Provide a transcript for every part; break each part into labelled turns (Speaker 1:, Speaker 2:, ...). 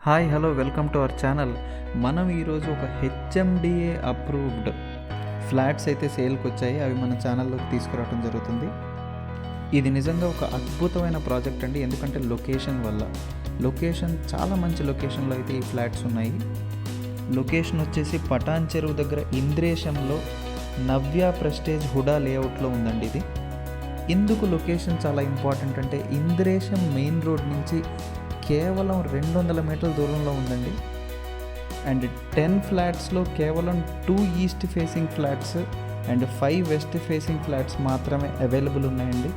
Speaker 1: Hi hello welcome to our channel. మనం ఈరోజు ఒక హెచ్ఎండిఏ అప్రూవ్డ్ ఫ్లాట్స్ అయితే సేల్కి వచ్చాయి. అవి మన ఛానల్లోకి తీసుకురావడం జరుగుతుంది. ఇది నిజంగా ఒక అద్భుతమైన ప్రాజెక్ట్ అండి. ఎందుకంటే లొకేషన్ చాలా మంచి లొకేషన్లో అయితే ఈ ఫ్లాట్స్ ఉన్నాయి. లొకేషన్ వచ్చేసి పటాన్ చెరువు దగ్గర ఇంద్రేశంలో నవ్య ప్రెస్టేజ్ హుడా లేఅవుట్లో ఉందండి. ఇది ఎందుకు లొకేషన్ చాలా ఇంపార్టెంట్ అంటే ఇంద్రేశం మెయిన్ రోడ్ నుంచి కేవలం 200 మీటర్ల దూరంలో ఉందండి. అండ్ 10 ఫ్లాట్స్లో కేవలం 2 east facing flats and 5 west facing flats మాత్రమే అవైలబుల్ ఉన్నాయండి.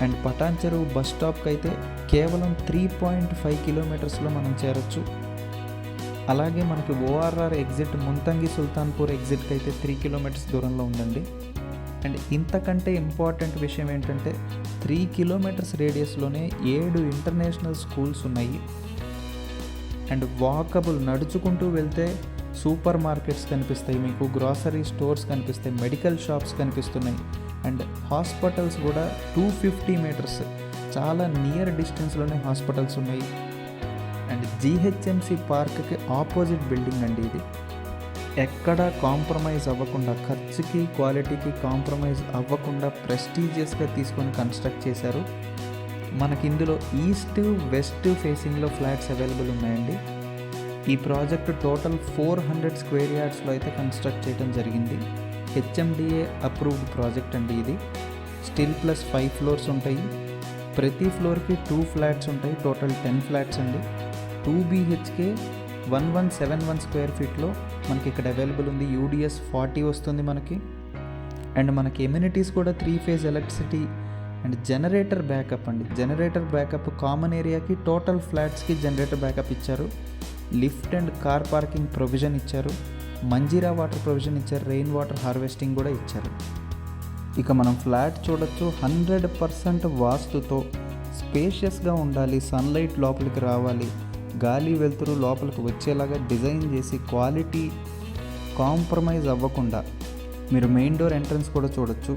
Speaker 1: అండ్ పటాన్ చెరువు బస్ స్టాప్కి అయితే కేవలం 3.5 కిలోమీటర్స్లో మనం చేరొచ్చు. అలాగే మనకి ఓఆర్ఆర్ ఎగ్జిట్ ముంతంగి సుల్తాన్పూర్ ఎగ్జిట్కి అయితే 3 కిలోమీటర్స్ దూరంలో ఉందండి. అండ్ ఇంతకంటే ఇంపార్టెంట్ విషయం ఏంటంటే 3 కిలోమీటర్స్ రేడియస్లోనే 7 ఇంటర్నేషనల్ స్కూల్స్ ఉన్నాయి. అండ్ వాకబుల్ నడుచుకుంటూ వెళ్తే సూపర్ మార్కెట్స్ కనిపిస్తాయి, మీకు గ్రాసరీ స్టోర్స్ కనిపిస్తాయి, మెడికల్ షాప్స్ కనిపిస్తున్నాయి. అండ్ హాస్పిటల్స్ కూడా 250 మీటర్స్ చాలా నియర్ డిస్టెన్స్లోనే హాస్పిటల్స్ ఉన్నాయి. అండ్ జిహెచ్ఎంసి పార్క్కి ఆపోజిట్ బిల్డింగ్ అండి. ఇది ఎక్కడా కాంప్రమైజ్ అవ్వకుండా, ఖర్చుకి క్వాలిటీకి కాంప్రమైజ్ అవ్వకుండా ప్రెస్టీజియస్గా తీసుకొని కన్స్ట్రక్ట్ చేశారు. మనకి ఇందులో ఈస్ట్ వెస్ట్ ఫేసింగ్లో ఫ్లాట్స్ అవైలబుల్ ఉన్నాయండి. ఈ ప్రాజెక్ట్ టోటల్ 400 స్క్వేర్ యార్డ్స్లో అయితే కన్స్ట్రక్ట్ చేయడం జరిగింది. హెచ్ఎండిఏ అప్రూవ్డ్ ప్రాజెక్ట్ అండి. ఇది స్టిల్ ప్లస్ 5 ఫ్లోర్స్ ఉంటాయి. ప్రతి ఫ్లోర్కి 2 ఫ్లాట్స్ ఉంటాయి. టోటల్ 10 ఫ్లాట్స్ అండి. 2 BHK 1171 స్క్వేర్ ఫీట్లో మనకి ఇక్కడ అవైలబుల్ ఉంది. UDS 40 వస్తుంది మనకి. అండ్ మనకి ఎమ్యూనిటీస్ కూడా 3 phase electricity and generator backup అండి. జనరేటర్ బ్యాకప్ కామన్ ఏరియాకి టోటల్ ఫ్లాట్స్కి జనరేటర్ బ్యాకప్ ఇచ్చారు. Lift and car parking provision ఇచ్చారు. మంజీరా వాటర్ ప్రొవిజన్ ఇచ్చారు. రెయిన్ వాటర్ హార్వెస్టింగ్ కూడా ఇచ్చారు. ఇక మనం ఫ్లాట్ చూడొచ్చు. 100% వాస్తుతో స్పేషియస్గా ఉండాలి, సన్లైట్ లోపలికి రావాలి, గాలి వెలుతురు లోపలికి వచ్చేలాగా డిజైన్ చేసి క్వాలిటీ కాంప్రమైజ్ అవ్వకుండా మీరు మెయిన్ డోర్ ఎంట్రన్స్ కూడా చూడొచ్చు.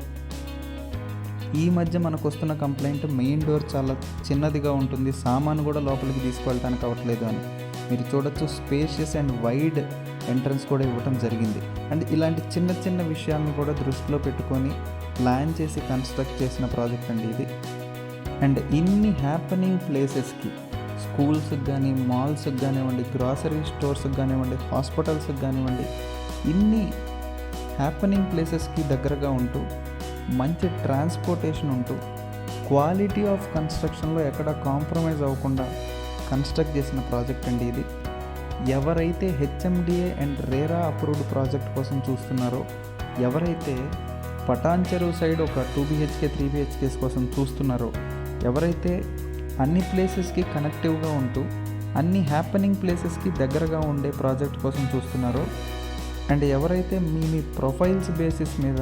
Speaker 1: ఈ మధ్య మనకు వస్తున్న కంప్లైంట్ మెయిన్ డోర్ చాలా చిన్నదిగా ఉంటుంది, సామాను కూడా లోపలికి తీసుకువెళ్ళడానికి అవ్వట్లేదు అని. మీరు చూడొచ్చు స్పేషియస్ అండ్ వైడ్ ఎంట్రన్స్ కూడా ఇవ్వటం జరిగింది. అండ్ ఇలాంటి చిన్న చిన్న విషయాలను కూడా దృష్టిలో పెట్టుకొని ప్లాన్ చేసి కన్స్ట్రక్ట్ చేసిన ప్రాజెక్ట్ అండి ఇది. అండ్ ఇన్ని హ్యాపెనింగ్ ప్లేసెస్కి, స్కూల్స్కి కానీ, మాల్స్కి కానివ్వండి, గ్రాసరీ స్టోర్స్కి కానివ్వండి, హాస్పిటల్స్కి కానివ్వండి, ఇన్ని హ్యాపెనింగ్ ప్లేసెస్కి దగ్గరగా ఉంటూ మంచి ట్రాన్స్పోర్టేషన్ ఉంటూ క్వాలిటీ ఆఫ్ కన్స్ట్రక్షన్లో ఎక్కడ కాంప్రమైజ్ అవ్వకుండా కన్స్ట్రక్ట్ చేసిన ప్రాజెక్ట్ అండి ఇది. ఎవరైతే HMDA and RERA approved project కోసం చూస్తున్నారో, ఎవరైతే పటాన్ చెరువు సైడ్ ఒక 2 BHK 3 BHKs కోసం చూస్తున్నారో, ఎవరైతే అన్ని ప్లేసెస్కి కనెక్టివ్గా ఉంటూ అన్ని హ్యాపెనింగ్ ప్లేసెస్కి దగ్గరగా ఉండే ప్రాజెక్ట్ కోసం చూస్తున్నారో, అండ్ ఎవరైతే మీ ప్రొఫైల్స్ బేసిస్ మీద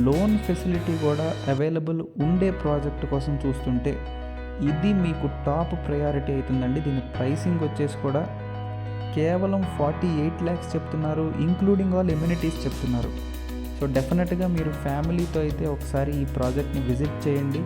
Speaker 1: లోన్ ఫెసిలిటీ కూడా అవైలబుల్ ఉండే ప్రాజెక్ట్ కోసం చూస్తుంటే ఇది మీకు టాప్ ప్రయారిటీ అవుతుందండి. దీని ప్రైసింగ్ వచ్చేసి కూడా కేవలం 48 lakhs చెప్తున్నారు, ఇంక్లూడింగ్ ఆల్ ఎమ్యూనిటీస్ చెప్తున్నారు. సో డెఫినెట్గా మీరు ఫ్యామిలీతో అయితే ఒకసారి ఈ ప్రాజెక్ట్ని విజిట్ చేయండి.